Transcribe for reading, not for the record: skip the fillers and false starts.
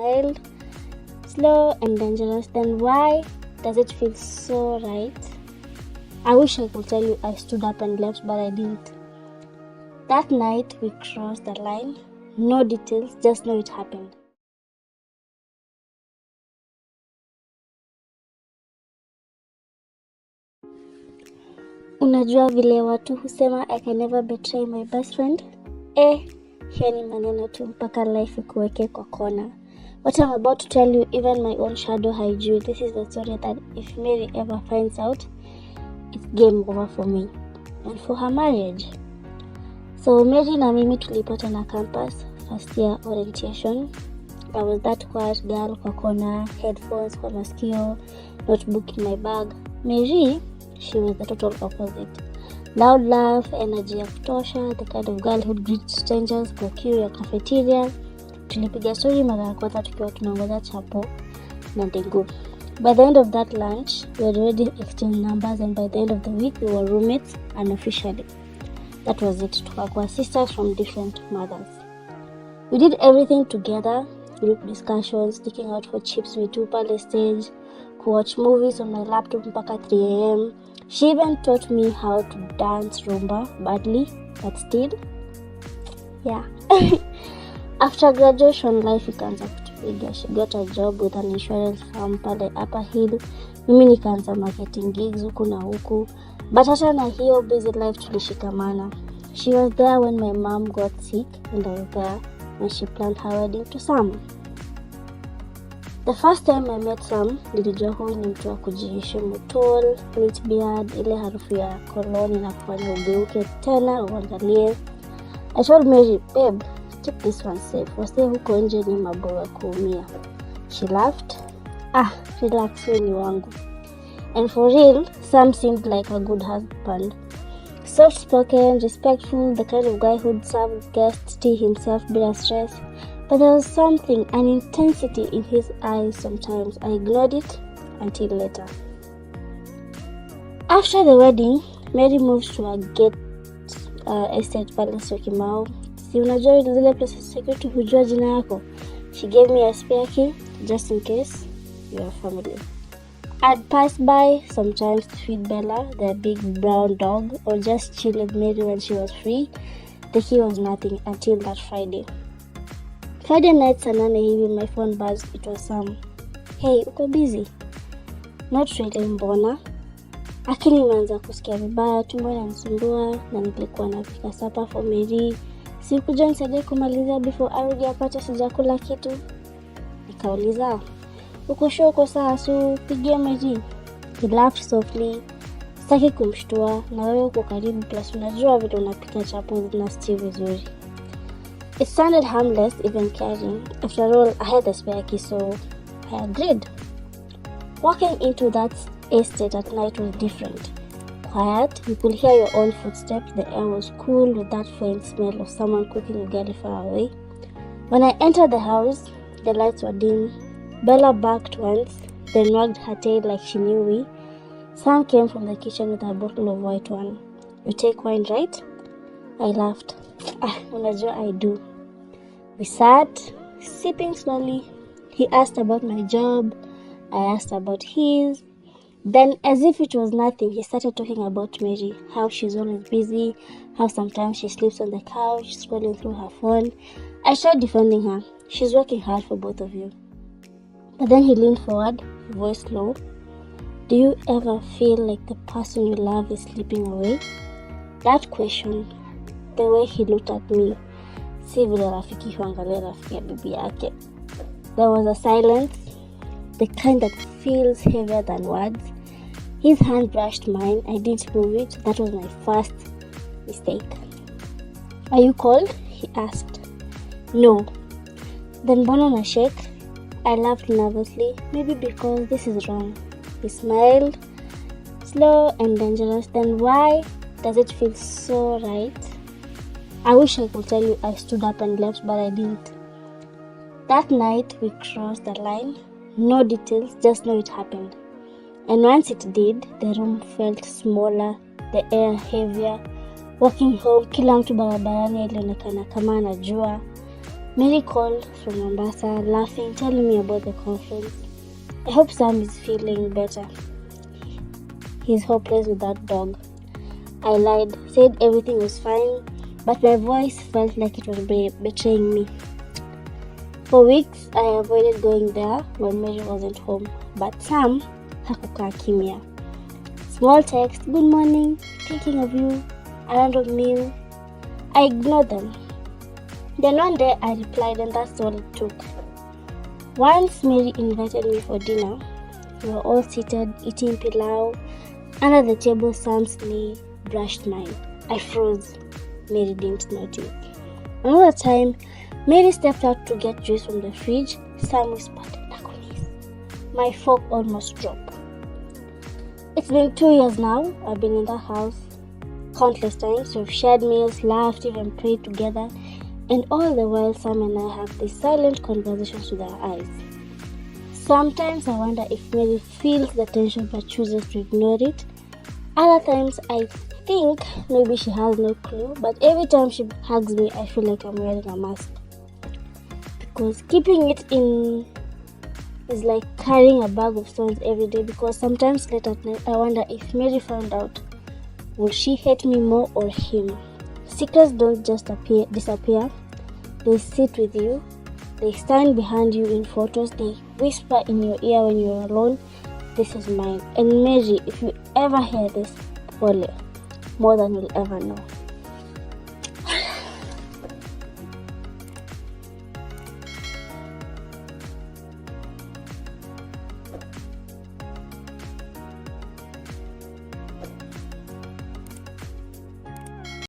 Wild, slow and dangerous, then why does it feel so right? I wish I could tell you I stood up and left, but I didn't. That night we crossed the line. No details, just know it happened. Unajua vile watu husema I can never betray my best friend? Hiyo ni maneno tu mpaka life ikuweke kwa kona. What I'm about to tell you, even my own shadow haijui. This is the story that if Mary ever finds out, it's game over for me and for her marriage. So Mary na mimi tulipatana campus, first year orientation. I was that quiet girl kwa kona, headphones kwa masikio, notebook in my bag. Mary, she was the total opposite. Loud laugh, energy ya kutosha, the kind of girl who'd greet strangers kwa queue ya cafeteria. Tulipiga story mara ya kwanza tukiwa tunaongoza chapo na dengu. By the end of that lunch, we had already exchanged numbers, and by the end of the week, we were roommates unofficially. That was it. Tukakuwa sisters from different mothers. We did everything together, group discussions, sticking out for chips with two pale stage, watch movies on my laptop mpaka 3 a.m. She even taught me how to dance rumba badly, but still, yeah. After graduation, life ikaanza kutupiga. She got a job with an insurance firm pale Upper Hill. Mimi nikaanza marketing gigs huku na huku. But hata na hiyo busy life tulishikamana. She was there when my mom got sick, and I was there when she planned her wedding to Sam. The first time I met Sam, nilijua huyu ni mtu wa kujiheshimu. Tall, neat beard, ile harufu ya koloni na kufanya ugeuke tena uangalie. I told Mary, babe, keep this one safe. Wase huko nje ni mabora kuumia. She laughed. Relax, ni wangu. And for real, Sam seemed like a good husband. Soft-spoken, respectful, the kind of guy who'd serve guests, tea himself, bila stress. But there was something, an intensity in his eyes sometimes. I ignored it until later. After the wedding, Mary moved to a gate estate pale Syokimau. Si unajua zile places security hujua jina yako. She gave me a spare key just in case you are family. I'd pass by sometimes to feed Bella, the big brown dog, or just chill with Mary when she was free. The key was nothing until that Friday. Friday night saa 8 hivi, my phone buzzed. It was Sam. Hey, uko busy? Not really, mbona? Akili imeanza kusikia vibaya, tumbo inanisumbua na nilikuwa napika supper for Mary. Sikuja nisaidie kumaliza before arudi apate sijakula kitu. Nikauliza, uko sure uko sawa, so pigie Mary? He laughed softly. Sitaki kumshtua, na wewe uko karibu, plus unajua vile unapika chapo na stew vizuri. It sounded harmless, even caring. After all, I had a spare key, so I agreed. Walking into that estate at night was different. Quiet, you could hear your own footsteps. The air was cool with that faint smell of someone cooking ugali far away. When I entered the house, the lights were dim. Bella barked once, then wagged her tail like she knew me. Sam came from the kitchen with a bottle of white wine. You take wine, right? I laughed. Unajua I do. We sat, sipping slowly. He asked about my job. I asked about his. Then, as if it was nothing, he started talking about Mary, how she's always busy, how sometimes she sleeps on the couch, scrolling through her phone. I tried defending her. She's working hard for both of you. But then he leaned forward, voice low. Do you ever feel like the person you love is slipping away? That question, the way he looked at me, si vile rafiki huangalia rafiki ya bibi yake. There was a silence, the kind that feels heavier than words. His hand brushed mine. I didn't move it. That was my first mistake. Are you cold? He asked. No. Then mbona na shake? I laughed nervously, maybe because this is wrong. He smiled, slow and dangerous. Then why does it feel so right? I wish I could tell you I stood up and left, but I didn't. That night we crossed the line. No details, just know it happened. And once it did, the room felt smaller, the air heavier. Walking home, kila mtu barabarani ilionekana kama anajua. Mary called from Mombasa, laughing, telling me about the conference. I hope Sam is feeling better. He's hopeless with that dog. I lied, said everything was fine, but my voice felt like it was betraying me. For weeks, I avoided going there when Mary wasn't home, but Sam hakukaa kimya. Small text, good morning, thinking of you, a random meal. I ignored them. Then one day I replied, and that's all it took. Once Mary invited me for dinner. We were all seated eating pilau. Under the table, Sam's knee brushed mine. I froze. Mary didn't notice. Another time, Mary stepped out to get juice from the fridge. Sam whispered, "Nakunis." My fork almost dropped. It's been 2 years now. I've been in that house countless times. We've shared meals, laughed, even prayed together. And all the while, Sam and I have these silent conversations with our eyes. Sometimes I wonder if Mary feels the tension but chooses to ignore it. Other times I think maybe she has no clue, but every time she hugs me, I feel like I'm wearing a mask. Because keeping it in is like carrying a bag of stones every day, because sometimes late at night I wonder if Mary found out, would she hate me more or him? Secrets don't just disappear. They sit with you. They stand behind you in photos. They whisper in your ear when you're alone. This is mine. And Mary, if you ever hear this, Pole, more than you'll ever know.